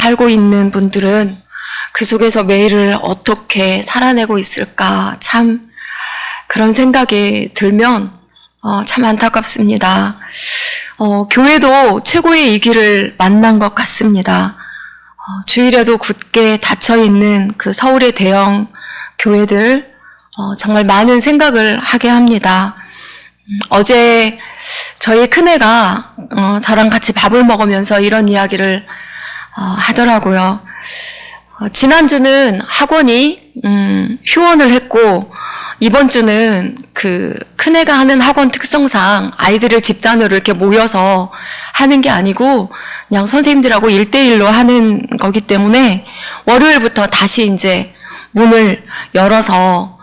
살고 있는 분들은 그 속에서 매일을 어떻게 살아내고 있을까, 참 그런 생각이 들면 참 안타깝습니다. 교회도 최고의 위기를 만난 것 같습니다. 주일에도 굳게 닫혀있는 그 서울의 대형 교회들 정말 많은 생각을 하게 합니다. 어제 저희 큰애가 저랑 같이 밥을 먹으면서 이런 이야기를 하더라고요. 지난주는 학원이 휴원을 했고 이번 주는 그 큰애가 하는 학원 특성상 아이들을 집단으로 이렇게 모여서 하는 게 아니고 그냥 선생님들하고 1대1로 하는 거기 때문에 월요일부터 다시 이제 문을 열어서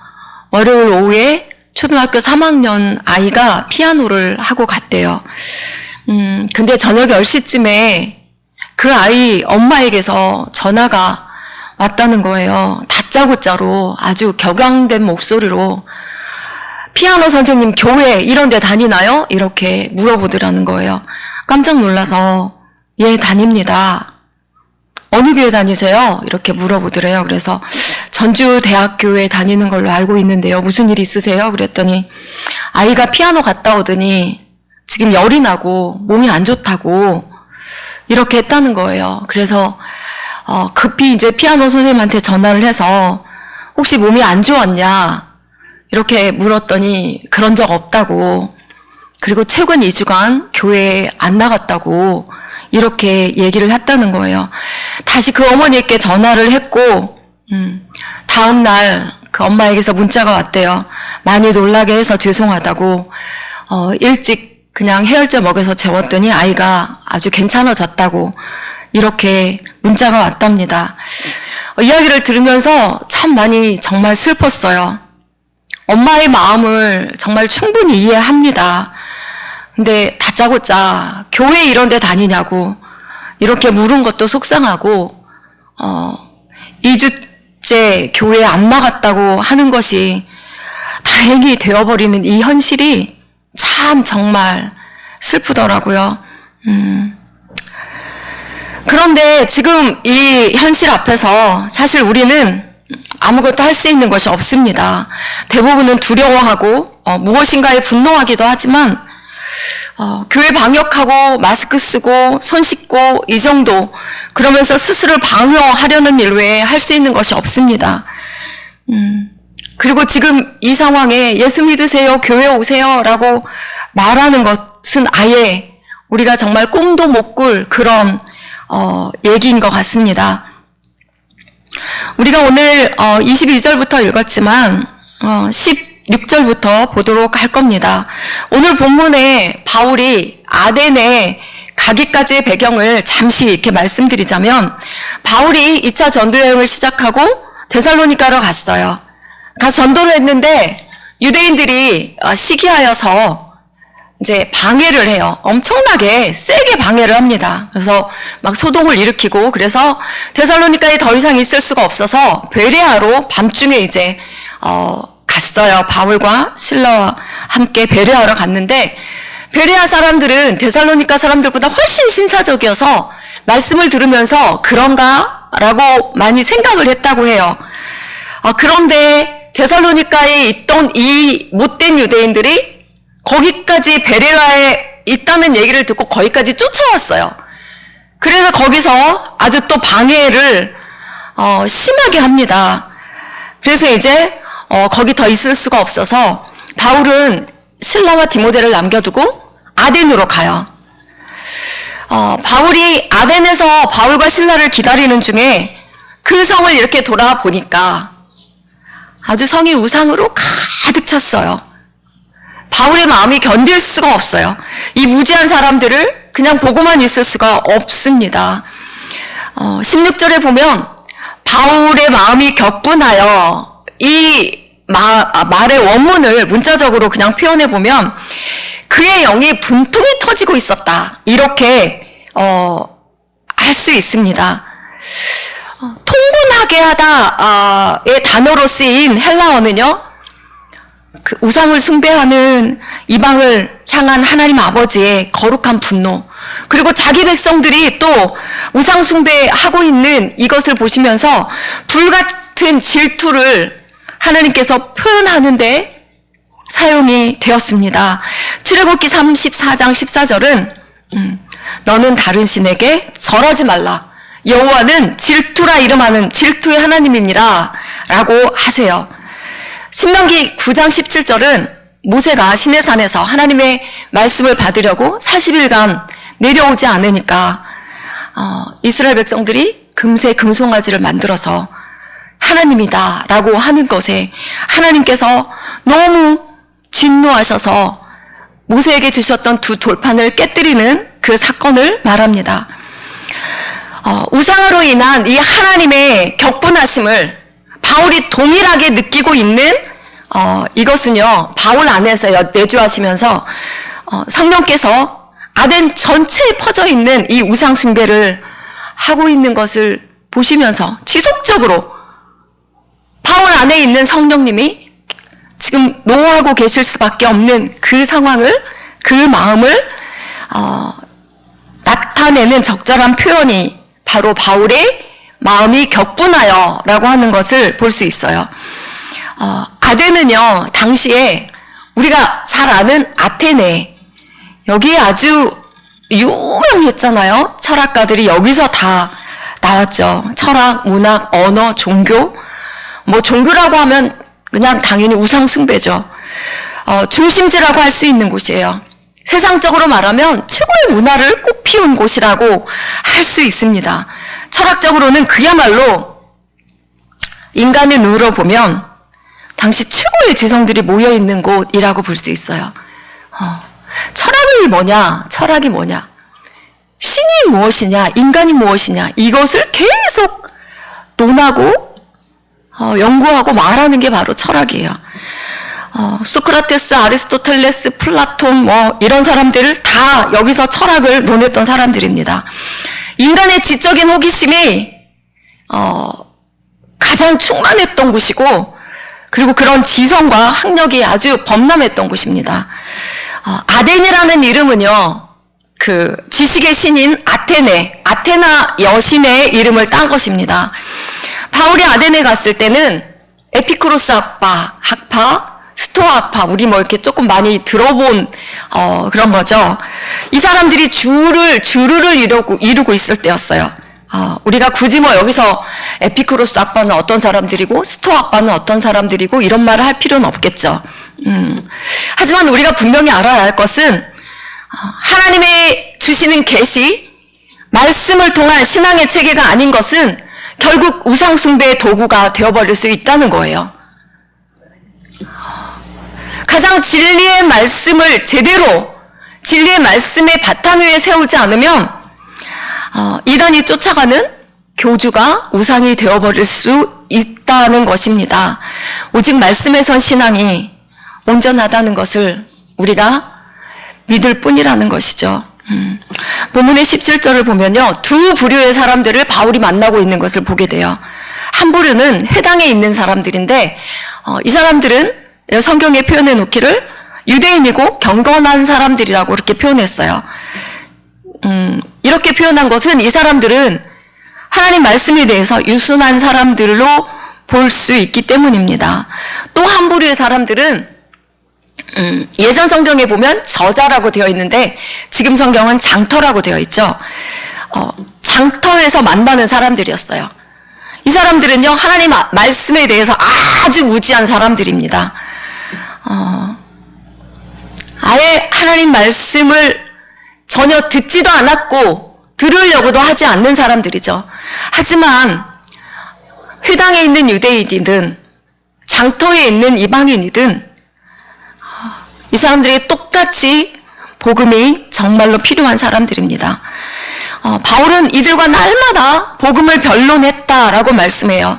월요일 오후에 초등학교 3학년 아이가 피아노를 하고 갔대요. 근데 저녁 10시쯤에 그 아이 엄마에게서 전화가 왔다는 거예요. 다짜고짜로 아주 격앙된 목소리로 피아노 선생님 교회 이런 데 다니나요? 이렇게 물어보더라는 거예요. 깜짝 놀라서 예, 다닙니다. 어느 교회 다니세요? 이렇게 물어보더래요. 그래서 전주대학교에 다니는 걸로 알고 있는데요. 무슨 일 있으세요? 그랬더니 아이가 피아노 갔다 오더니 지금 열이 나고 몸이 안 좋다고 이렇게 했다는 거예요. 그래서 급히 이제 피아노 선생님한테 전화를 해서 혹시 몸이 안 좋았냐 이렇게 물었더니 그런 적 없다고, 그리고 최근 2주간 교회에 안 나갔다고 이렇게 얘기를 했다는 거예요. 다시 그 어머니께 전화를 했고 다음 날 그 엄마에게서 문자가 왔대요. 많이 놀라게 해서 죄송하다고, 일찍 그냥 해열제 먹여서 재웠더니 아이가 아주 괜찮아졌다고 이렇게 문자가 왔답니다. 이야기를 들으면서 참 많이 정말 슬펐어요. 엄마의 마음을 정말 충분히 이해합니다. 근데 다짜고짜 교회 이런 데 다니냐고 이렇게 물은 것도 속상하고 2주째 교회에 안 나갔다고 하는 것이 다행히 되어버리는 이 현실이 참 정말 슬프더라고요. 그런데 지금 이 현실 앞에서 사실 우리는 아무것도 할 수 있는 것이 없습니다. 대부분은 두려워하고 무엇인가에 분노하기도 하지만 교회 방역하고 마스크 쓰고 손 씻고 이 정도, 그러면서 스스로를 방어하려는 일 외에 할 수 있는 것이 없습니다. 그리고 지금 이 상황에 예수 믿으세요, 교회 오세요 라고 말하는 것은 아예 우리가 정말 꿈도 못 꿀 그런 얘기인 것 같습니다. 우리가 오늘 22절부터 읽었지만 16절부터 보도록 할 겁니다. 오늘 본문에 바울이 아덴에 가기까지의 배경을 잠시 이렇게 말씀드리자면, 바울이 2차 전도 여행을 시작하고 데살로니가로 갔어요. 가서 전도를 했는데 유대인들이 시기하여서 이제 방해를 해요. 엄청나게 세게 방해를 합니다. 그래서 막 소동을 일으키고, 그래서 데살로니가에 더 이상 있을 수가 없어서 베레아로 밤중에 이제 갔어요. 바울과 실라와 함께 베레아로 갔는데, 베레아 사람들은 데살로니가 사람들보다 훨씬 신사적이어서 말씀을 들으면서 그런가? 라고 많이 생각을 했다고 해요. 그런데 데살로니가에 있던 이 못된 유대인들이 거기까지 베레아에 있다는 얘기를 듣고 거기까지 쫓아왔어요. 그래서 거기서 아주 또 방해를 심하게 합니다. 그래서 이제 거기 더 있을 수가 없어서 바울은 실라와 디모데를 남겨두고 아덴으로 가요. 바울이 아덴에서 바울과 실라를 기다리는 중에 그 성을 이렇게 돌아보니까 아주 성이 우상으로 가득 찼어요. 바울의 마음이 견딜 수가 없어요. 이 무지한 사람들을 그냥 보고만 있을 수가 없습니다. 16절에 보면 바울의 마음이 격분하여, 이 말의 원문을 문자적으로 그냥 표현해 보면 그의 영이 분통이 터지고 있었다, 이렇게 할 수 있습니다. 통분하게 하다의 단어로 쓰인 헬라어는요, 그 우상을 숭배하는 이방을 향한 하나님 아버지의 거룩한 분노, 그리고 자기 백성들이 또 우상숭배하고 있는 이것을 보시면서 불같은 질투를 하나님께서 표현하는데 사용이 되었습니다. 출애굽기 34장 14절은 너는 다른 신에게 절하지 말라. 여호와는 질투라 이름하는 질투의 하나님입니다. 라고 하세요. 신명기 9장 17절은 모세가 시내산에서 하나님의 말씀을 받으려고 40일간 내려오지 않으니까 이스라엘 백성들이 금세 금송아지를 만들어서 하나님이다 라고 하는 것에 하나님께서 너무 진노하셔서 모세에게 주셨던 두 돌판을 깨뜨리는 그 사건을 말합니다. 우상으로 인한 이 하나님의 격분하심을 바울이 동일하게 느끼고 있는 이것은요, 바울 안에서 내주하시면서 성령께서 아덴 전체에 퍼져 있는 이 우상 숭배를 하고 있는 것을 보시면서 지속적으로 바울 안에 있는 성령님이 지금 노하고 계실 수밖에 없는 그 상황을, 그 마음을 나타내는 적절한 표현이 바로 바울의 마음이 격분하여 라고 하는 것을 볼 수 있어요. 아덴은요, 당시에 우리가 잘 아는 아테네, 여기에 아주 유명했잖아요. 철학가들이 여기서 다 나왔죠. 철학, 문학, 언어, 종교. 뭐 종교라고 하면 그냥 당연히 우상숭배죠. 중심지라고 할 수 있는 곳이에요. 세상적으로 말하면 최고의 문화를 꽃피운 곳이라고 할 수 있습니다. 철학적으로는 그야말로 인간의 눈으로 보면 당시 최고의 지성들이 모여있는 곳이라고 볼 수 있어요. 철학이 뭐냐? 철학이 뭐냐? 신이 무엇이냐? 인간이 무엇이냐? 이것을 계속 논하고 연구하고 말하는 게 바로 철학이에요. 소크라테스, 아리스토텔레스, 플라톤 뭐 이런 사람들을 다 여기서 철학을 논했던 사람들입니다. 인간의 지적인 호기심이 가장 충만했던 곳이고, 그리고 그런 지성과 학력이 아주 범람했던 곳입니다. 아덴이라는 이름은요, 그 지식의 신인 아테나 여신의 이름을 딴 것입니다. 바울이 아덴에 갔을 때는 에피쿠로스 학파, 스토아 학파, 우리 뭐 이렇게 조금 많이 들어본 그런 거죠. 이 사람들이 주류를 이루고 있을 때였어요. 우리가 굳이 뭐 여기서 에피쿠로스 학파는 어떤 사람들이고 스토아 학파는 어떤 사람들이고 이런 말을 할 필요는 없겠죠. 하지만 우리가 분명히 알아야 할 것은 하나님의 주시는 계시, 말씀을 통한 신앙의 체계가 아닌 것은 결국 우상숭배의 도구가 되어버릴 수 있다는 거예요. 가장 진리의 말씀을 제대로 진리의 말씀의 바탕 위에 세우지 않으면 이단이 쫓아가는 교주가 우상이 되어버릴 수 있다는 것입니다. 오직 말씀에 선 신앙이 온전하다는 것을 우리가 믿을 뿐이라는 것이죠. 본문의 17절을 보면요, 두 부류의 사람들을 바울이 만나고 있는 것을 보게 돼요. 한 부류는 해당에 있는 사람들인데 이 사람들은 성경에 표현해 놓기를 유대인이고 경건한 사람들이라고 이렇게 표현했어요. 이렇게 표현한 것은 이 사람들은 하나님 말씀에 대해서 유순한 사람들로 볼 수 있기 때문입니다. 또 한 부류의 사람들은 예전 성경에 보면 저자라고 되어 있는데 지금 성경은 장터라고 되어 있죠. 장터에서 만나는 사람들이었어요. 이 사람들은요, 하나님 말씀에 대해서 아주 무지한 사람들입니다. 아예 하나님 말씀을 전혀 듣지도 않았고 들으려고도 하지 않는 사람들이죠. 하지만 회당에 있는 유대인이든 장터에 있는 이방인이든 이 사람들이 똑같이 복음이 정말로 필요한 사람들입니다. 바울은 이들과 날마다 복음을 변론했다라고 말씀해요.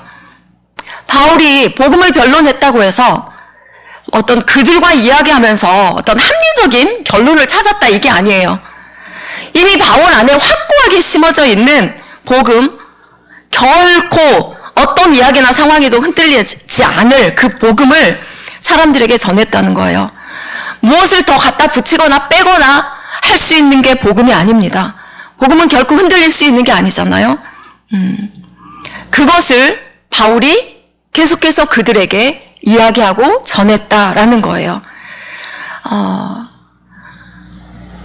바울이 복음을 변론했다고 해서 어떤 그들과 이야기하면서 어떤 합리적인 결론을 찾았다, 이게 아니에요. 이미 바울 안에 확고하게 심어져 있는 복음, 결코 어떤 이야기나 상황에도 흔들리지 않을 그 복음을 사람들에게 전했다는 거예요. 무엇을 더 갖다 붙이거나 빼거나 할 수 있는 게 복음이 아닙니다. 복음은 결코 흔들릴 수 있는 게 아니잖아요. 그것을 바울이 계속해서 그들에게 이야기하고 전했다라는 거예요.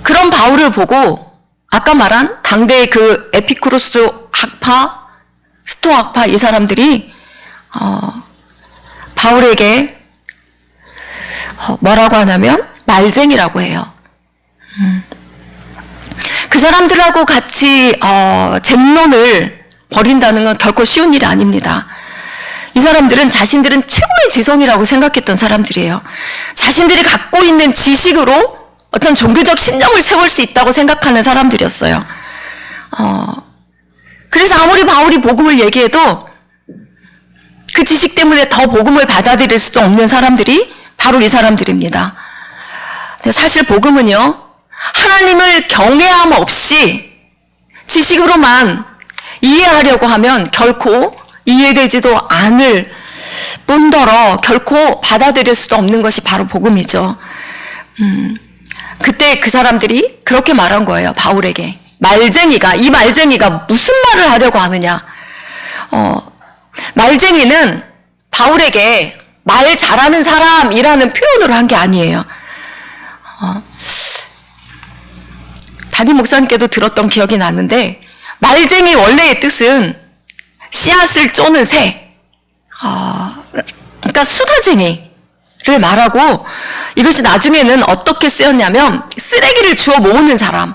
그런 바울을 보고 아까 말한 당대의 그 에피쿠로스 학파, 스토 학파 이 사람들이 바울에게 뭐라고 하냐면 말쟁이라고 해요. 그 사람들하고 같이 쟁론을 벌인다는 건 결코 쉬운 일이 아닙니다. 이 사람들은 자신들은 최고의 지성이라고 생각했던 사람들이에요. 자신들이 갖고 있는 지식으로 어떤 종교적 신념을 세울 수 있다고 생각하는 사람들이었어요. 그래서 아무리 바울이 복음을 얘기해도 그 지식 때문에 더 복음을 받아들일 수도 없는 사람들이 바로 이 사람들입니다. 사실 복음은요, 하나님을 경외함 없이 지식으로만 이해하려고 하면 결코 이해되지도 않을 뿐더러 결코 받아들일 수도 없는 것이 바로 복음이죠. 그때 그 사람들이 그렇게 말한 거예요. 바울에게. 이 말쟁이가 무슨 말을 하려고 하느냐. 말쟁이는 바울에게 말 잘하는 사람이라는 표현으로 한 게 아니에요. 담임 목사님께도 들었던 기억이 나는데, 말쟁이 원래의 뜻은 씨앗을 쪼는 새, 그러니까 수다쟁이를 말하고, 이것이 나중에는 어떻게 쓰였냐면 쓰레기를 주워 모으는 사람.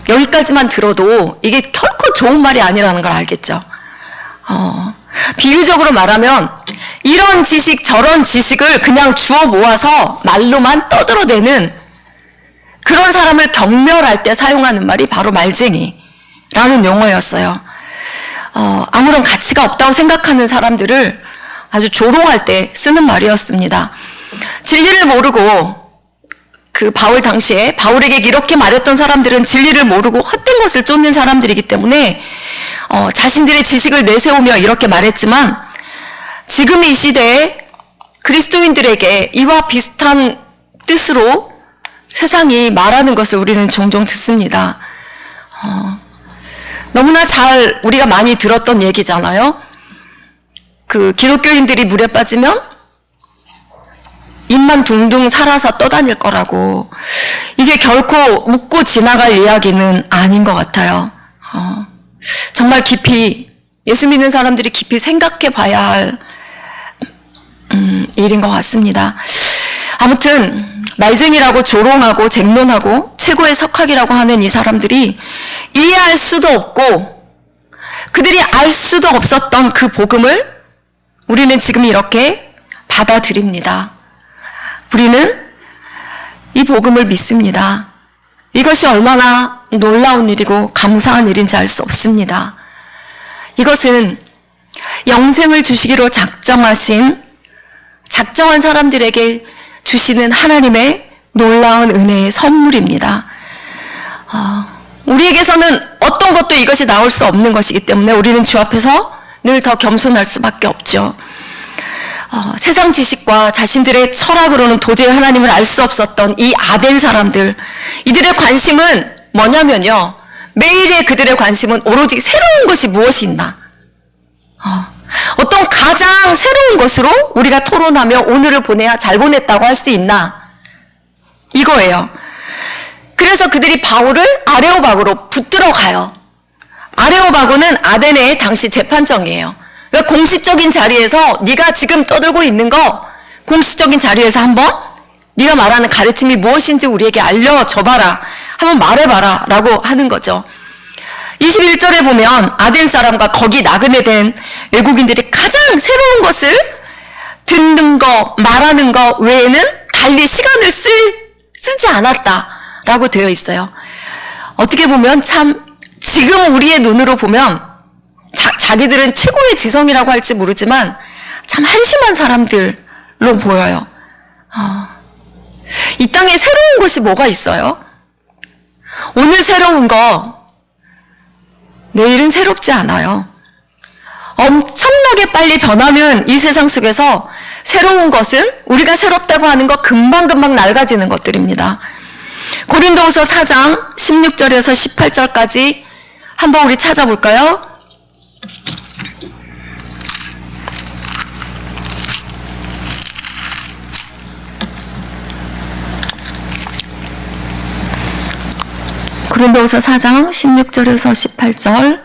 여기까지만 들어도 이게 결코 좋은 말이 아니라는 걸 알겠죠. 비유적으로 말하면 이런 지식 저런 지식을 그냥 주워 모아서 말로만 떠들어대는 그런 사람을 경멸할 때 사용하는 말이 바로 말쟁이라는 용어였어요. 아무런 가치가 없다고 생각하는 사람들을 아주 조롱할 때 쓰는 말이었습니다. 진리를 모르고 그 바울 당시에 바울에게 이렇게 말했던 사람들은 진리를 모르고 헛된 것을 쫓는 사람들이기 때문에 자신들의 지식을 내세우며 이렇게 말했지만, 지금 이 시대에 그리스도인들에게 이와 비슷한 뜻으로 세상이 말하는 것을 우리는 종종 듣습니다. 너무나 잘 우리가 많이 들었던 얘기잖아요. 그 기독교인들이 물에 빠지면 입만 둥둥 살아서 떠다닐 거라고. 이게 결코 묻고 지나갈 이야기는 아닌 것 같아요. 정말 깊이, 예수 믿는 사람들이 깊이 생각해 봐야 할 일인 것 같습니다. 아무튼 말쟁이라고 조롱하고 쟁론하고 최고의 석학이라고 하는 이 사람들이 이해할 수도 없고 그들이 알 수도 없었던 그 복음을 우리는 지금 이렇게 받아들입니다. 우리는 이 복음을 믿습니다. 이것이 얼마나 놀라운 일이고 감사한 일인지 알 수 없습니다. 이것은 영생을 주시기로 작정한 사람들에게 주시는 하나님의 놀라운 은혜의 선물입니다. 우리에게서는 어떤 것도 이것이 나올 수 없는 것이기 때문에 우리는 주 앞에서 늘 더 겸손할 수밖에 없죠. 세상 지식과 자신들의 철학으로는 도저히 하나님을 알 수 없었던 이 아덴 사람들, 이들의 관심은 뭐냐면요, 매일의 그들의 관심은 오로지 새로운 것이 무엇이 있나, 어떤 가장 새로운 것으로 우리가 토론하며 오늘을 보내야 잘 보냈다고 할 수 있나, 이거예요. 그래서 그들이 바울을 아레오바고로 붙들어 가요. 아레오바고는 아덴의 당시 재판정이에요. 그러니까 공식적인 자리에서 네가 지금 떠들고 있는 거 공식적인 자리에서 한번 네가 말하는 가르침이 무엇인지 우리에게 알려줘봐라, 한번 말해봐라 라고 하는 거죠. 21절에 보면 아덴 사람과 거기 나그네 된 외국인들이 가장 새로운 것을 듣는 거, 말하는 거 외에는 달리 시간을 쓰지 않았다라고 되어 있어요. 어떻게 보면 참 지금 우리의 눈으로 보면 자기들은 최고의 지성이라고 할지 모르지만 참 한심한 사람들로 보여요. 이 땅에 새로운 것이 뭐가 있어요? 오늘 새로운 거 내일은 새롭지 않아요. 엄청나게 빨리 변하는 이 세상 속에서 새로운 것은 우리가 새롭다고 하는 것 금방금방 낡아지는 것들입니다. 고린도후서 4장 16절에서 18절까지 한번 우리 찾아볼까요? 고린도후서 4장 16절에서 18절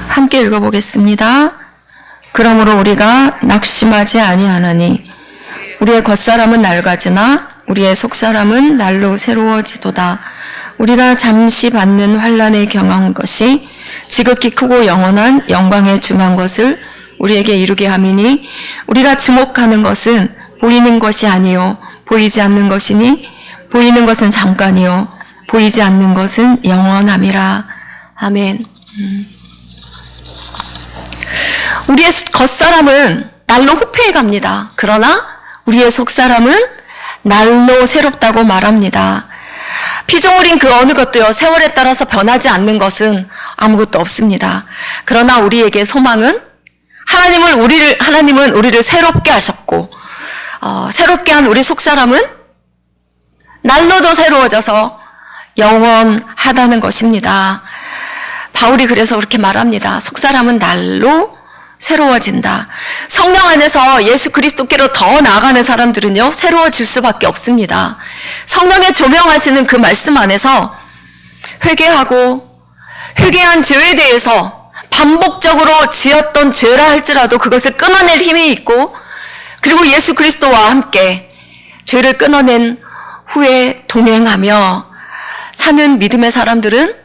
함께 읽어보겠습니다. 그러므로 우리가 낙심하지 아니하나니 우리의 겉사람은 낡아지나 우리의 속사람은 날로 새로워지도다. 우리가 잠시 받는 환난에 경한 것이 지극히 크고 영원한 영광에 중한 것을 우리에게 이루게 함이니 우리가 주목하는 것은 보이는 것이 아니요 보이지 않는 것이니 보이는 것은 잠깐이요 보이지 않는 것은 영원함이라. 아멘. 우리의 겉사람은 날로 후패해 갑니다. 그러나 우리의 속사람은 날로 새롭다고 말합니다. 피조물인 그 어느 것도요, 세월에 따라서 변하지 않는 것은 아무것도 없습니다. 그러나 우리에게 소망은 하나님은 우리를 새롭게 하셨고, 새롭게 한 우리 속사람은 날로 더 새로워져서 영원하다는 것입니다. 바울이 그래서 그렇게 말합니다. 속사람은 날로 새로워진다. 성령 안에서 예수 그리스도께로 더 나아가는 사람들은요, 새로워질 수밖에 없습니다. 성령의 조명하시는 그 말씀 안에서 회개한 죄에 대해서 반복적으로 지었던 죄라 할지라도 그것을 끊어낼 힘이 있고, 그리고 예수 그리스도와 함께 죄를 끊어낸 후에 동행하며 사는 믿음의 사람들은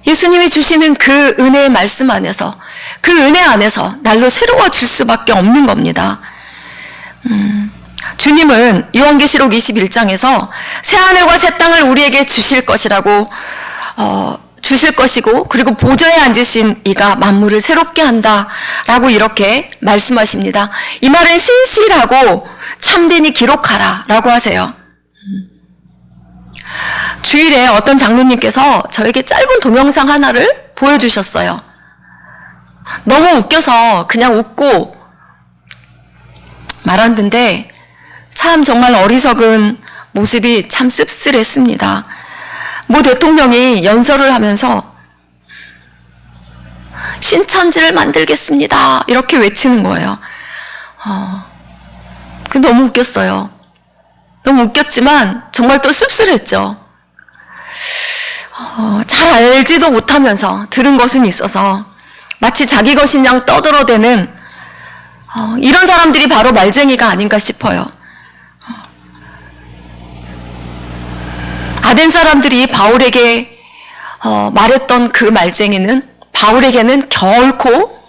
예수님이 주시는 그 은혜의 말씀 안에서, 그 은혜 안에서 날로 새로워질 수밖에 없는 겁니다. 주님은 요한계시록 21장에서 새하늘과 새 땅을 우리에게 주실 것이라고 주실 것이고, 그리고 보좌에 앉으신 이가 만물을 새롭게 한다라고 이렇게 말씀하십니다. 이 말은 신실하고 참되니 기록하라 라고 하세요. 주일에 어떤 장로님께서 저에게 짧은 동영상 하나를 보여주셨어요. 너무 웃겨서 그냥 웃고 말았는데 참 정말 어리석은 모습이 참 씁쓸했습니다. 모 대통령이 연설을 하면서 신천지를 만들겠습니다 이렇게 외치는 거예요. 그 너무 웃겼어요. 너무 웃겼지만 정말 또 씁쓸했죠. 잘 알지도 못하면서 들은 것은 있어서 마치 자기 것인 양 떠들어대는 이런 사람들이 바로 말쟁이가 아닌가 싶어요. 아덴 사람들이 바울에게 말했던 그 말쟁이는 바울에게는 결코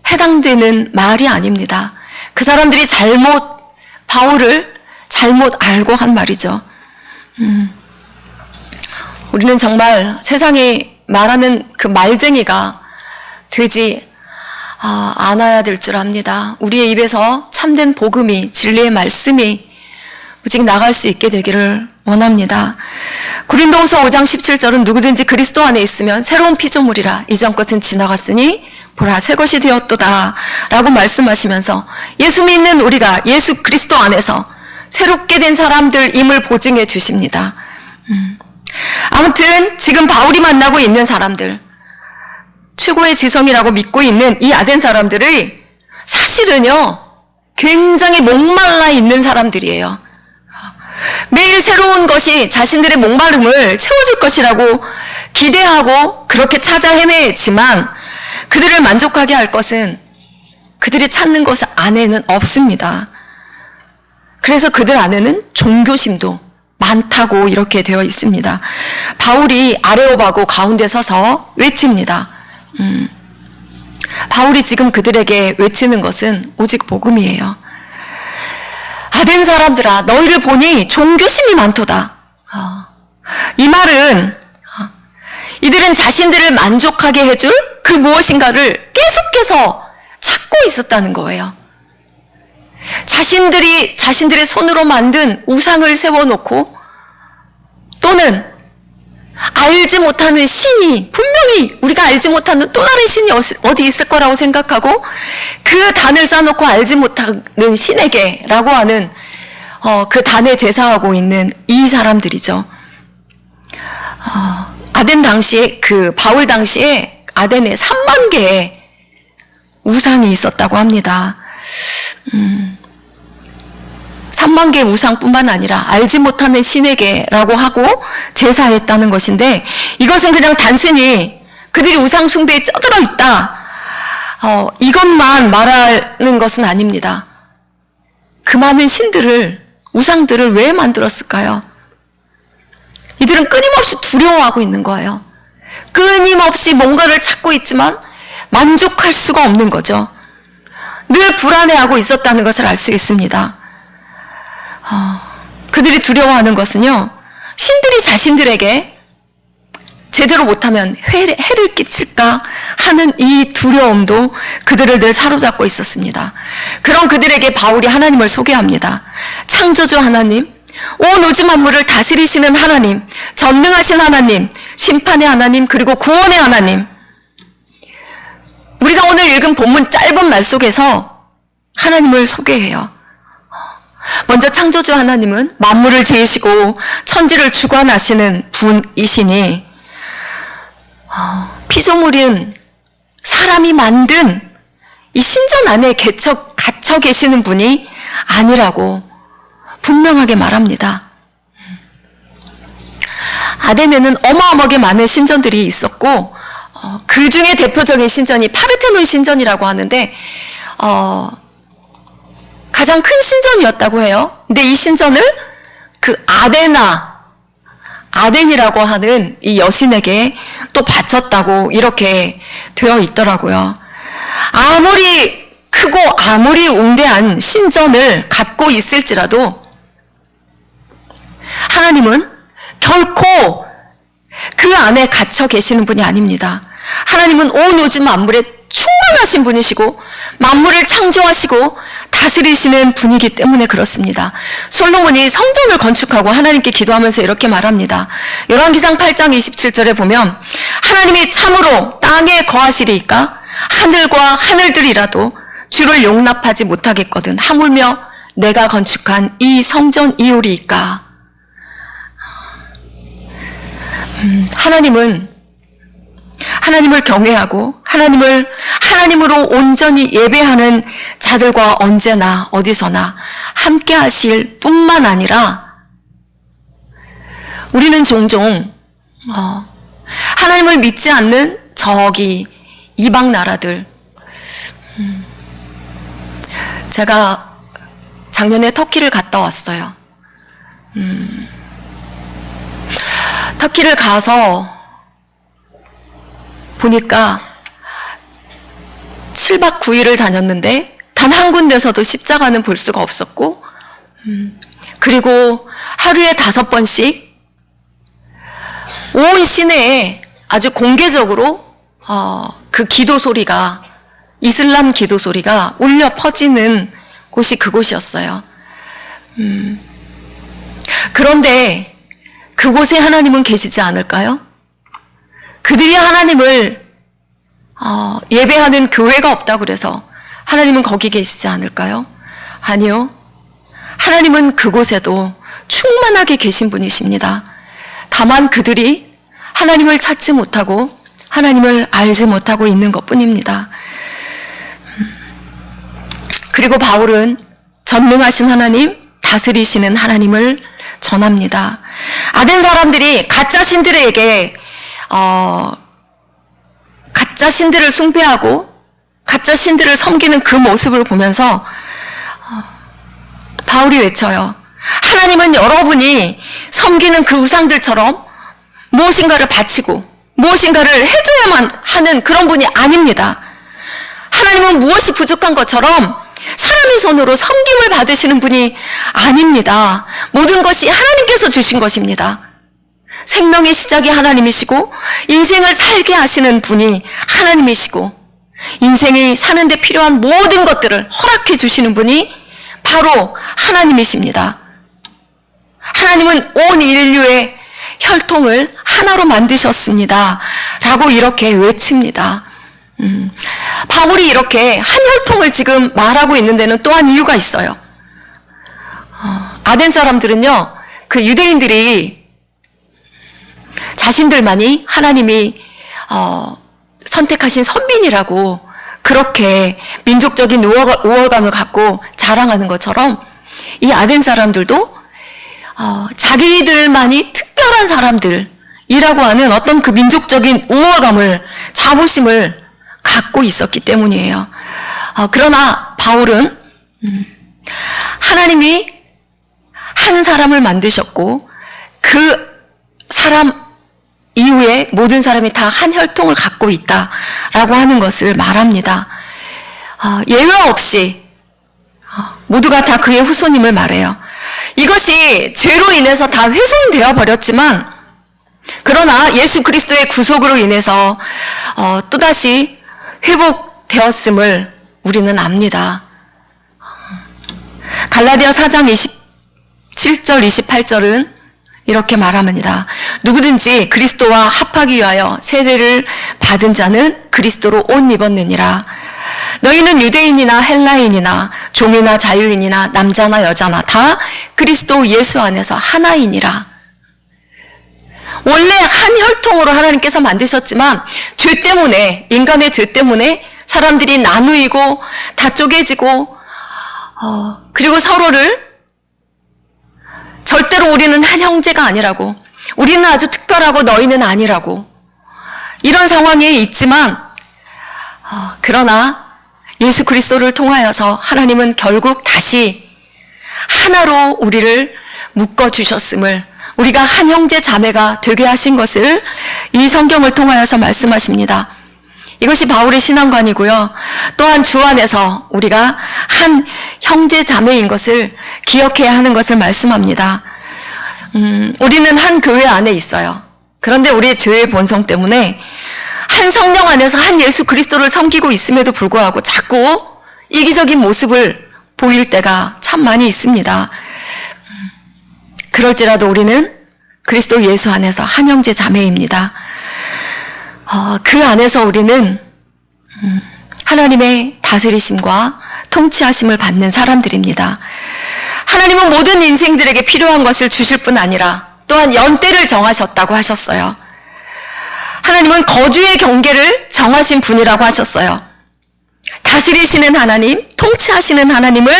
해당되는 말이 아닙니다. 그 사람들이 바울을 잘못 알고 한 말이죠. 우리는 정말 세상이 말하는 그 말쟁이가 되지 않아야 될 줄 압니다. 우리의 입에서 참된 복음이, 진리의 말씀이 오직 나갈 수 있게 되기를 원합니다. 고린도후서 5장 17절은 누구든지 그리스도 안에 있으면 새로운 피조물이라 이전 것은 지나갔으니 보라 새 것이 되었도다 라고 말씀하시면서 예수 믿는 우리가 예수 그리스도 안에서 새롭게 된 사람들임을 보증해 주십니다. 아무튼 지금 바울이 만나고 있는 사람들, 최고의 지성이라고 믿고 있는 이 아덴 사람들의 사실은요 굉장히 목말라 있는 사람들이에요. 매일 새로운 것이 자신들의 목마름을 채워줄 것이라고 기대하고 그렇게 찾아 헤매지만 그들을 만족하게 할 것은 그들이 찾는 것 안에는 없습니다. 그래서 그들 안에는 종교심도 많다고 이렇게 되어 있습니다. 바울이 아레오바고 가운데 서서 외칩니다. 바울이 지금 그들에게 외치는 것은 오직 복음이에요. 아덴 사람들아 너희를 보니 종교심이 많도다. 이 말은 이들은 자신들을 만족하게 해줄 그 무엇인가를 계속해서 찾고 있었다는 거예요. 자신들의 손으로 만든 우상을 세워놓고 또는 알지 못하는 신이 분명히 우리가 우리가 알지 못하는 또 다른 신이 어디 있을 거라고 생각하고 그 단을 쌓아놓고 알지 못하는 신에게라고 하는 그 단에 제사하고 있는 이 사람들이죠. 아덴 당시에 바울 당시에 아덴에 3만 개의 우상이 있었다고 합니다. 3만 개의 우상뿐만 아니라 알지 못하는 신에게라고 하고 제사했다는 것인데, 이것은 그냥 단순히 그들이 우상 숭배에 쩌들어 있다, 이것만 말하는 것은 아닙니다. 그 많은 신들을, 우상들을 왜 만들었을까요? 이들은 끊임없이 두려워하고 있는 거예요. 끊임없이 뭔가를 찾고 있지만 만족할 수가 없는 거죠. 늘 불안해하고 있었다는 것을 알 수 있습니다. 그들이 두려워하는 것은요, 신들이 자신들에게 제대로 못하면 해를 끼칠까 하는 이 두려움도 그들을 늘 사로잡고 있었습니다. 그런 그들에게 바울이 하나님을 소개합니다. 창조주 하나님, 온 우주 만물을 다스리시는 하나님, 전능하신 하나님, 심판의 하나님, 그리고 구원의 하나님. 우리가 오늘 읽은 본문 짧은 말 속에서 하나님을 소개해요. 먼저 창조주 하나님은 만물을 지으시고 천지를 주관하시는 분이시니, 피조물인 사람이 만든 이 신전 안에 갇혀 계시는 분이 아니라고 분명하게 말합니다. 아덴에는 어마어마하게 많은 신전들이 있었고, 그 중에 대표적인 신전이 파르테논 신전이라고 하는데, 가장 큰 신전이었다고 해요. 근데 이 신전을 그 아덴이라고 하는 이 여신에게 또 바쳤다고 이렇게 되어 있더라고요. 아무리 크고 아무리 웅대한 신전을 갖고 있을지라도 하나님은 결코 그 안에 갇혀 계시는 분이 아닙니다. 하나님은 온 우주 만물에 충만하신 분이시고 만물을 창조하시고 다스리시는 분이기 때문에 그렇습니다. 솔로몬이 성전을 건축하고 하나님께 기도하면서 이렇게 말합니다. 열왕기상 8장 27절에 보면, 하나님이 참으로 땅에 거하시리이까 하늘과 하늘들이라도 주를 용납하지 못하겠거든 하물며 내가 건축한 이 성전이오리이까. 하나님을 경외하고 하나님으로 온전히 예배하는 자들과 언제나 어디서나 함께 하실 뿐만 아니라, 우리는 종종 하나님을 믿지 않는 저기 이방 나라들, 제가 작년에 터키를 갔다 왔어요. 터키를 가서 보니까 7박 9일을 다녔는데 단 한 군데서도 십자가는 볼 수가 없었고, 그리고 하루에 5번씩 온 시내에 아주 공개적으로 그 기도 소리가, 이슬람 기도 소리가 울려 퍼지는 곳이 그곳이었어요. 그런데 그곳에 하나님은 계시지 않을까요? 그들이 하나님을 예배하는 교회가 없다고 그래서 하나님은 거기 계시지 않을까요? 아니요. 하나님은 그곳에도 충만하게 계신 분이십니다. 다만 그들이 하나님을 찾지 못하고 하나님을 알지 못하고 있는 것뿐입니다. 그리고 바울은 전능하신 하나님, 다스리시는 하나님을 전합니다. 아덴 사람들이 가짜 신들에게 가짜 신들을 숭배하고 가짜 신들을 섬기는 그 모습을 보면서 바울이 외쳐요. 하나님은 여러분이 섬기는 그 우상들처럼 무엇인가를 바치고 무엇인가를 해줘야만 하는 그런 분이 아닙니다. 하나님은 무엇이 부족한 것처럼 사람의 손으로 섬김을 받으시는 분이 아닙니다. 모든 것이 하나님께서 주신 것입니다. 생명의 시작이 하나님이시고 인생을 살게 하시는 분이 하나님이시고 인생이 사는데 필요한 모든 것들을 허락해 주시는 분이 바로 하나님이십니다. 하나님은 온 인류의 혈통을 하나로 만드셨습니다 라고 이렇게 외칩니다. 바울이 이렇게 한 혈통을 지금 말하고 있는 데는 또한 이유가 있어요. 아덴 사람들은요, 그 유대인들이 자신들만이 하나님이 선택하신 선민이라고 그렇게 민족적인 우월감을 갖고 자랑하는 것처럼 이 아덴 사람들도 자기들만이 특별한 사람들이라고 하는 어떤 그 민족적인 우월감을, 자부심을 갖고 있었기 때문이에요. 그러나 바울은 하나님이 한 사람을 만드셨고 그 사람 이후에 모든 사람이 다 한 혈통을 갖고 있다라고 하는 것을 말합니다. 예외 없이 모두가 다 그의 후손임을 말해요. 이것이 죄로 인해서 다 훼손되어 버렸지만, 그러나 예수 그리스도의 구속으로 인해서 또다시 회복되었음을 우리는 압니다. 갈라디아 4장 27절 28절은 이렇게 말합니다. 누구든지 그리스도와 합하기 위하여 세례를 받은 자는 그리스도로 옷 입었느니라. 너희는 유대인이나 헬라인이나 종이나 자유인이나 남자나 여자나 다 그리스도 예수 안에서 하나이니라. 원래 한 혈통으로 하나님께서 만드셨지만 죄 때문에, 인간의 죄 때문에 사람들이 나누이고 다 쪼개지고 그리고 서로를 절대로 우리는 한 형제가 아니라고, 우리는 아주 특별하고 너희는 아니라고, 이런 상황에 있지만 그러나 예수 그리스도를 통하여서 하나님은 결국 다시 하나로 우리를 묶어주셨음을, 우리가 한 형제 자매가 되게 하신 것을 이 성경을 통하여서 말씀하십니다. 이것이 바울의 신앙관이고요. 또한 주 안에서 우리가 한 형제 자매인 것을 기억해야 하는 것을 말씀합니다. 우리는 한 교회 안에 있어요. 그런데 우리의 죄의 본성 때문에 한 성령 안에서 한 예수 그리스도를 섬기고 있음에도 불구하고 자꾸 이기적인 모습을 보일 때가 참 많이 있습니다. 그럴지라도 우리는 그리스도 예수 안에서 한 형제 자매입니다. 그 안에서 우리는 하나님의 다스리심과 통치하심을 받는 사람들입니다. 하나님은 모든 인생들에게 필요한 것을 주실 뿐 아니라 또한 연대를 정하셨다고 하셨어요. 하나님은 거주의 경계를 정하신 분이라고 하셨어요. 다스리시는 하나님, 통치하시는 하나님을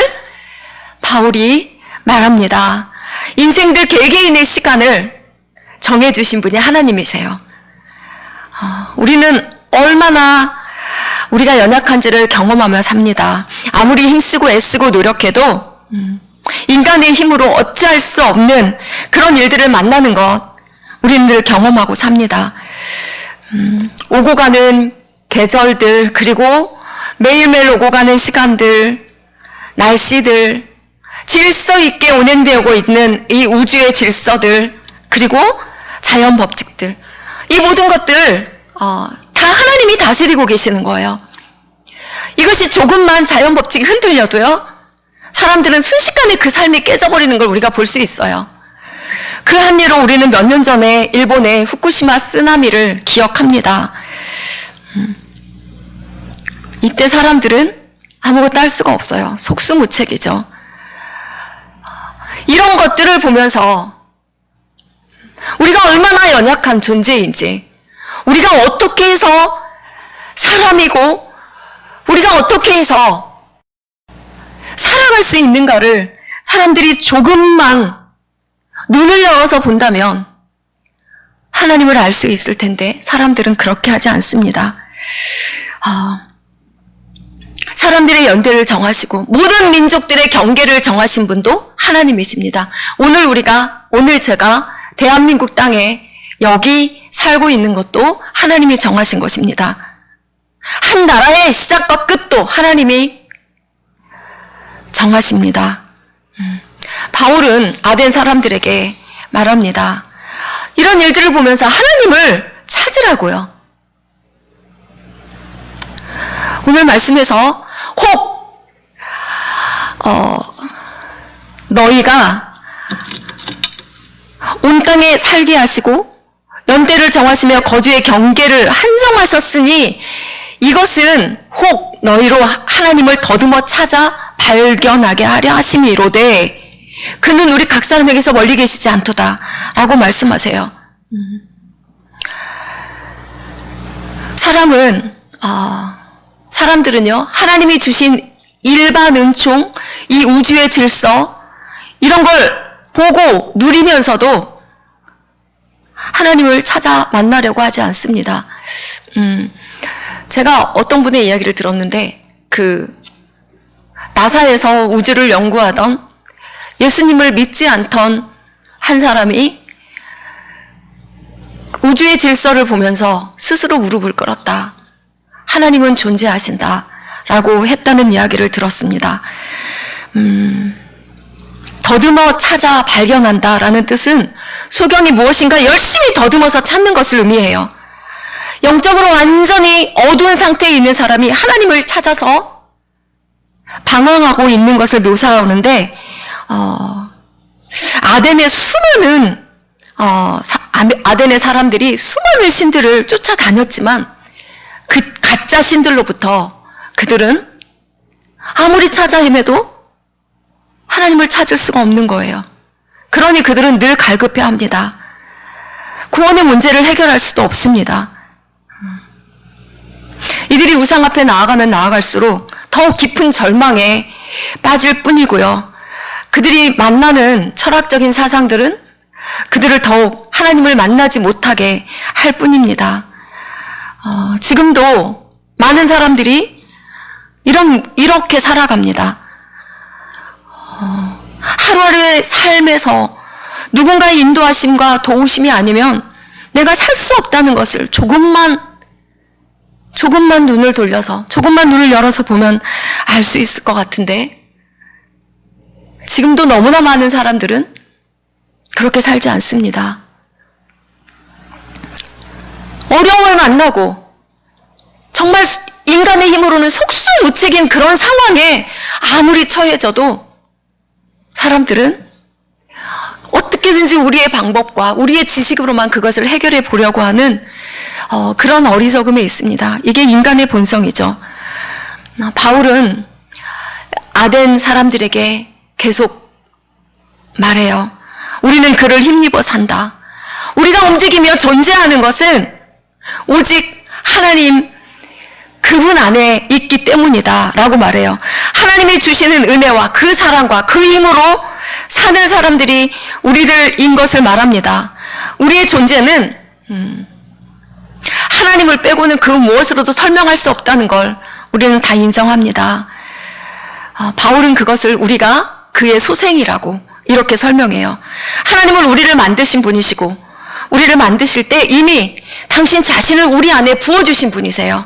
바울이 말합니다. 인생들 개개인의 시간을 정해주신 분이 하나님이세요. 우리는 얼마나 우리가 연약한지를 경험하며 삽니다. 아무리 힘쓰고 애쓰고 노력해도 인간의 힘으로 어찌할 수 없는 그런 일들을 만나는 것, 우리는 늘 경험하고 삽니다. 오고 가는 계절들, 그리고 매일매일 오고 가는 시간들, 날씨들, 질서 있게 운행되고 있는 이 우주의 질서들, 그리고 자연 법칙들, 이 모든 것들 다 하나님이 다스리고 계시는 거예요. 이것이 조금만 자연 법칙이 흔들려도요, 사람들은 순식간에 그 삶이 깨져버리는 걸 우리가 볼 수 있어요. 그 한 일로 우리는 몇 년 전에 일본의 후쿠시마 쓰나미를 기억합니다. 이때 사람들은 아무것도 할 수가 없어요. 속수무책이죠. 이런 것들을 보면서 우리가 얼마나 연약한 존재인지, 우리가 어떻게 해서 사람이고 우리가 어떻게 해서 살아갈 수 있는가를 사람들이 조금만 눈을 열어서 본다면 하나님을 알 수 있을 텐데 사람들은 그렇게 하지 않습니다. 사람들의 연대를 정하시고 모든 민족들의 경계를 정하신 분도 하나님이십니다. 오늘 제가 대한민국 땅에 여기 살고 있는 것도 하나님이 정하신 것입니다. 한 나라의 시작과 끝도 하나님이 정하십니다. 바울은 아덴 사람들에게 말합니다. 이런 일들을 보면서 하나님을 찾으라고요. 오늘 말씀에서 혹 너희가 온 땅에 살게 하시고 연대를 정하시며 거주의 경계를 한정하셨으니 이것은 혹 너희로 하나님을 더듬어 찾아 발견하게 하려 하심이로되 그는 우리 각 사람에게서 멀리 계시지 않도다 라고 말씀하세요. 사람들은요, 하나님이 주신 일반 은총, 이 우주의 질서, 이런 걸 보고 누리면서도 하나님을 찾아 만나려고 하지 않습니다. 제가 어떤 분의 이야기를 들었는데, 나사에서 우주를 연구하던 예수님을 믿지 않던 한 사람이 우주의 질서를 보면서 스스로 무릎을 꿇었다. 하나님은 존재하신다. 라고 했다는 이야기를 들었습니다. 더듬어 찾아 발견한다 라는 뜻은 소견이 무엇인가 열심히 더듬어서 찾는 것을 의미해요. 영적으로 완전히 어두운 상태에 있는 사람이 하나님을 찾아서 방황하고 있는 것을 묘사하는데, 아덴의 사람들이 수많은 신들을 쫓아다녔지만 그 가짜 신들로부터 그들은 아무리 찾아 헤매도 하나님을 찾을 수가 없는 거예요. 그러니 그들은 늘 갈급해합니다. 구원의 문제를 해결할 수도 없습니다. 이들이 우상 앞에 나아가면 나아갈수록 더욱 깊은 절망에 빠질 뿐이고요. 그들이 만나는 철학적인 사상들은 그들을 더욱 하나님을 만나지 못하게 할 뿐입니다. 지금도 많은 사람들이 이렇게 살아갑니다. 하루하루의 삶에서 누군가의 인도하심과 도우심이 아니면 내가 살 수 없다는 것을 조금만 눈을 돌려서, 조금만 눈을 열어서 보면 알 수 있을 것 같은데, 지금도 너무나 많은 사람들은 그렇게 살지 않습니다. 어려움을 만나고 정말 인간의 힘으로는 속수무책인 그런 상황에 아무리 처해져도 사람들은 어떻게든지 우리의 방법과 우리의 지식으로만 그것을 해결해 보려고 하는 그런 어리석음에 있습니다. 이게 인간의 본성이죠. 바울은 아덴 사람들에게 계속 말해요. 우리는 그를 힘입어 산다. 우리가 움직이며 존재하는 것은 오직 하나님 그분 안에 있기 때문이다 라고 말해요. 하나님이 주시는 은혜와 그 사랑과 그 힘으로 사는 사람들이 우리들인 것을 말합니다. 우리의 존재는 하나님을 빼고는 그 무엇으로도 설명할 수 없다는 걸 우리는 다 인정합니다. 바울은 그것을 우리가 그의 소생이라고 이렇게 설명해요. 하나님은 우리를 만드신 분이시고 우리를 만드실 때 이미 당신 자신을 우리 안에 부어주신 분이세요.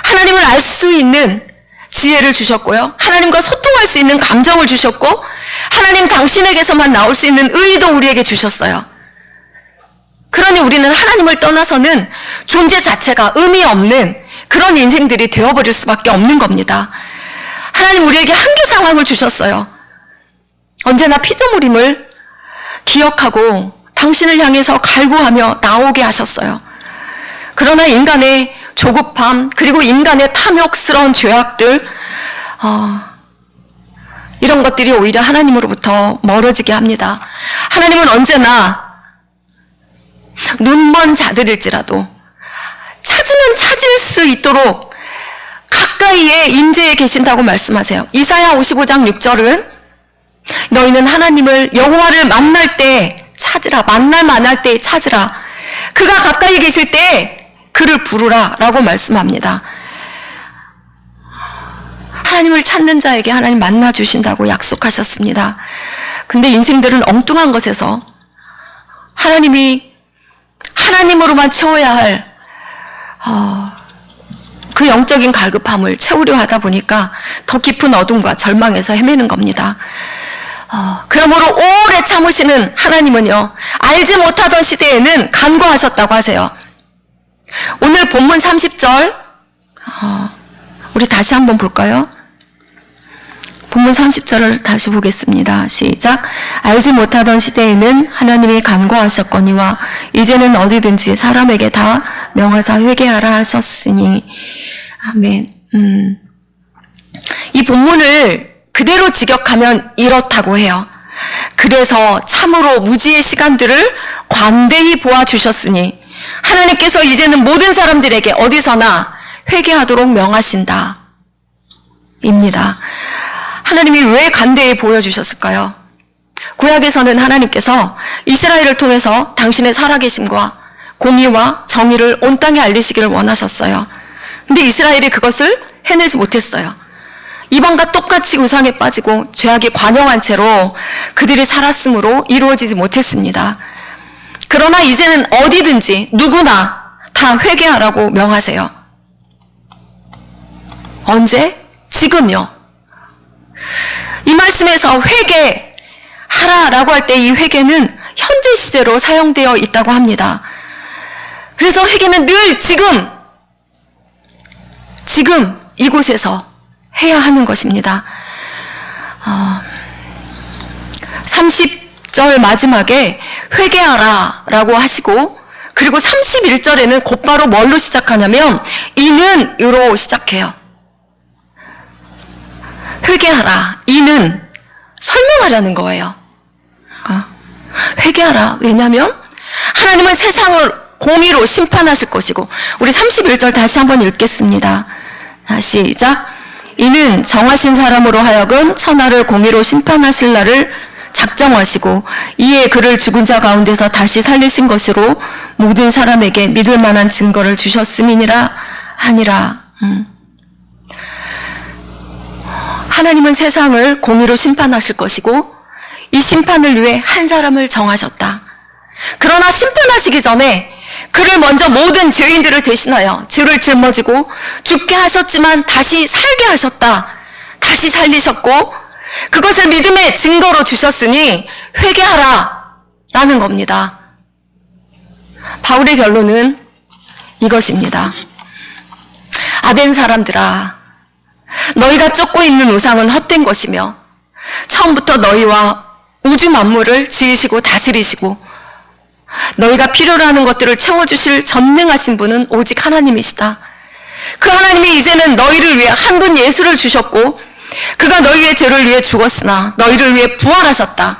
하나님을 알 수 있는 지혜를 주셨고요. 하나님과 소통할 수 있는 감정을 주셨고 하나님 당신에게서만 나올 수 있는 의도 우리에게 주셨어요. 그러니 우리는 하나님을 떠나서는 존재 자체가 의미 없는 그런 인생들이 되어버릴 수밖에 없는 겁니다. 하나님 우리에게 한계 상황을 주셨어요. 언제나 피조물임을 기억하고 당신을 향해서 갈구하며 나오게 하셨어요. 그러나 인간의 조급함 그리고 인간의 탐욕스러운 죄악들 이런 것들이 오히려 하나님으로부터 멀어지게 합니다. 하나님은 언제나 눈먼 자들일지라도 찾으면 찾을 수 있도록 가까이에 임재해 계신다고 말씀하세요. 이사야 55장 6절은 너희는 하나님을 여호와를 만날 때 찾으라. 만날 만할 때 찾으라. 그가 가까이 계실 때 그를 부르라 라고 말씀합니다. 하나님을 찾는 자에게 하나님 만나 주신다고 약속하셨습니다. 근데 인생들은 엉뚱한 것에서 하나님이 하나님으로만 채워야 할 그 영적인 갈급함을 채우려 하다 보니까 더 깊은 어둠과 절망에서 헤매는 겁니다. 그러므로 오래 참으시는 하나님은요, 알지 못하던 시대에는 간구하셨다고 하세요. 오늘 본문 30절 우리 다시 한번 볼까요? 본문 30절을 다시 보겠습니다. 시작. 알지 못하던 시대에는 하나님이 간과하셨거니와 이제는 어디든지 사람에게 다 명하사 회개하라 하셨으니. 아멘. 이 본문을 그대로 직역하면 이렇다고 해요. 그래서 참으로 무지의 시간들을 관대히 보아주셨으니 하나님께서 이제는 모든 사람들에게 어디서나 회개하도록 명하신다. 입니다. 하나님이 왜 관대히 보여주셨을까요? 구약에서는 하나님께서 이스라엘을 통해서 당신의 살아계심과 공의와 정의를 온 땅에 알리시기를 원하셨어요. 근데 이스라엘이 그것을 해내지 못했어요. 이방과 똑같이 우상에 빠지고 죄악이 관영한 채로 그들이 살았으므로 이루어지지 못했습니다. 그러나 이제는 어디든지 누구나 다 회개하라고 명하세요. 언제? 지금요. 이 말씀에서 회개하라라고 할 때 이 회개는 현재 시제로 사용되어 있다고 합니다. 그래서 회개는 늘 지금 이곳에서 해야 하는 것입니다. 30절 마지막에 회개하라 라고 하시고 그리고 31절에는 곧바로 뭘로 시작하냐면 이는 으로 시작해요. 회개하라. 이는 설명하라는 거예요. 회개하라. 왜냐하면 하나님은 세상을 공의로 심판하실 것이고 우리 31절 다시 한번 읽겠습니다. 시작. 이는 정하신 사람으로 하여금 천하를 공의로 심판하실 날을 작정하시고 이에 그를 죽은 자 가운데서 다시 살리신 것으로 모든 사람에게 믿을 만한 증거를 주셨음이니라 하니라. 하나님은 세상을 공의로 심판하실 것이고 이 심판을 위해 한 사람을 정하셨다. 그러나 심판하시기 전에 그를 먼저 모든 죄인들을 대신하여 죄를 짊어지고 죽게 하셨지만 다시 살게 하셨다. 다시 살리셨고 그것을 믿음의 증거로 주셨으니 회개하라 라는 겁니다. 바울의 결론은 이것입니다. 아덴 사람들아, 너희가 쫓고 있는 우상은 헛된 것이며 처음부터 너희와 우주 만물을 지으시고 다스리시고 너희가 필요로 하는 것들을 채워주실 전능하신 분은 오직 하나님이시다. 그 하나님이 이제는 너희를 위해 한 분 예수를 주셨고 그가 너희의 죄를 위해 죽었으나 너희를 위해 부활하셨다.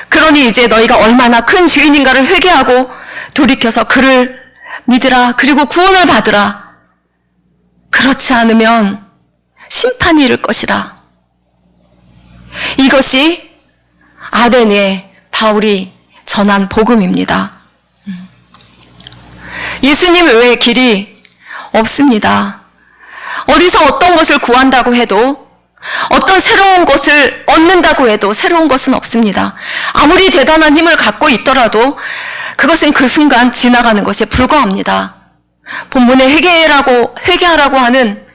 그러니 이제 너희가 얼마나 큰 죄인인가를 회개하고 돌이켜서 그를 믿으라. 그리고 구원을 받으라. 그렇지 않으면 심판이 이를 것이라. 이것이 아덴에 바울이 전한 복음입니다. 예수님 외에 길이 없습니다. 어디서 어떤 것을 구한다고 해도 어떤 새로운 것을 얻는다고 해도 새로운 것은 없습니다. 아무리 대단한 힘을 갖고 있더라도 그것은 그 순간 지나가는 것에 불과합니다. 본문에 회개하라고 하는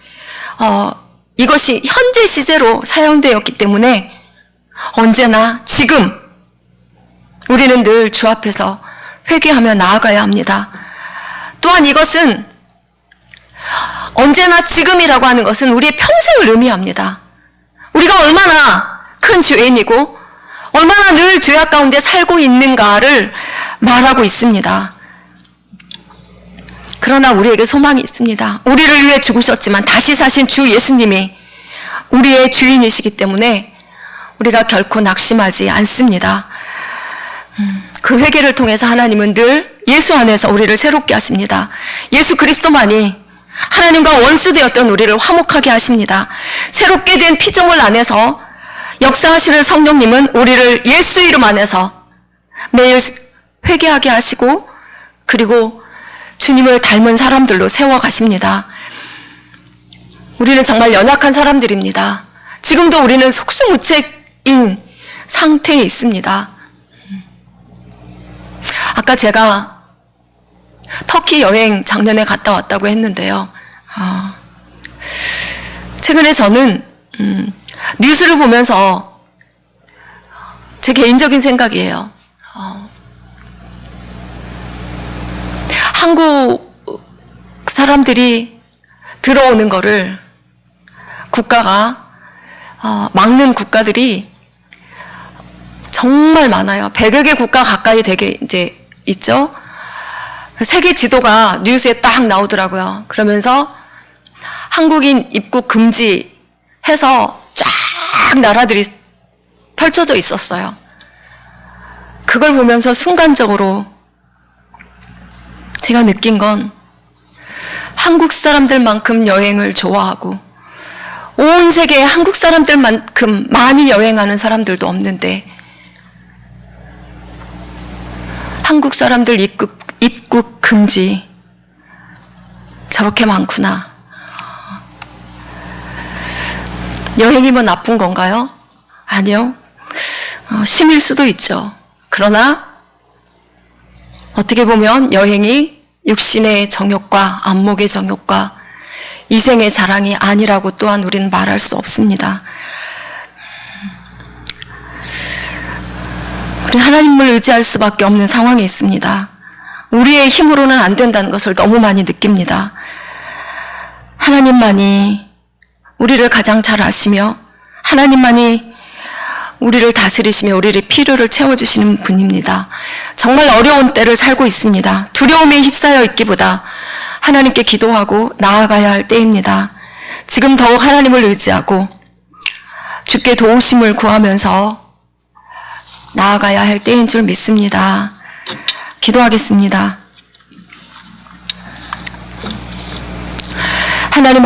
이것이 현재 시제로 사용되었기 때문에 언제나 지금 우리는 늘 주 앞에서 회개하며 나아가야 합니다. 또한 이것은 언제나 지금이라고 하는 것은 우리의 평생을 의미합니다. 우리가 얼마나 큰 죄인이고 얼마나 늘 죄악 가운데 살고 있는가를 말하고 있습니다. 그러나 우리에게 소망이 있습니다. 우리를 위해 죽으셨지만 다시 사신 주 예수님이 우리의 주인이시기 때문에 우리가 결코 낙심하지 않습니다. 그 회개를 통해서 하나님은 늘 예수 안에서 우리를 새롭게 하십니다. 예수 그리스도만이 하나님과 원수되었던 우리를 화목하게 하십니다. 새롭게 된 피조물 안에서 역사하시는 성령님은 우리를 예수 이름 안에서 매일 회개하게 하시고 그리고 주님을 닮은 사람들로 세워가십니다. 우리는 정말 연약한 사람들입니다. 지금도 우리는 속수무책인 상태에 있습니다. 아까 제가 터키 여행 작년에 갔다 왔다고 했는데요. 최근에 저는 뉴스를 보면서 제 개인적인 생각이에요. 한국 사람들이 들어오는 거를 국가가 막는 국가들이 정말 많아요. 100여 개 국가 가까이 되게 이제 있죠. 세계 지도가 뉴스에 딱 나오더라고요. 그러면서 한국인 입국 금지 해서 쫙 나라들이 펼쳐져 있었어요. 그걸 보면서 순간적으로 제가 느낀 건 한국 사람들만큼 여행을 좋아하고 온 세계에 한국 사람들만큼 많이 여행하는 사람들도 없는데 한국 사람들 입국 금지 저렇게 많구나. 여행이 뭐 나쁜 건가요? 아니요. 쉼일 수도 있죠. 그러나 어떻게 보면 여행이 육신의 정욕과 안목의 정욕과 이생의 자랑이 아니라고 또한 우리는 말할 수 없습니다. 우리 하나님을 의지할 수밖에 없는 상황에 있습니다. 우리의 힘으로는 안 된다는 것을 너무 많이 느낍니다. 하나님만이 우리를 가장 잘 아시며 하나님만이 우리를 다스리시며 우리의 필요를 채워주시는 분입니다. 정말 어려운 때를 살고 있습니다. 두려움에 휩싸여 있기보다 하나님께 기도하고 나아가야 할 때입니다. 지금 더욱 하나님을 의지하고 주께 도우심을 구하면서 나아가야 할 때인 줄 믿습니다. 기도하겠습니다. 하나님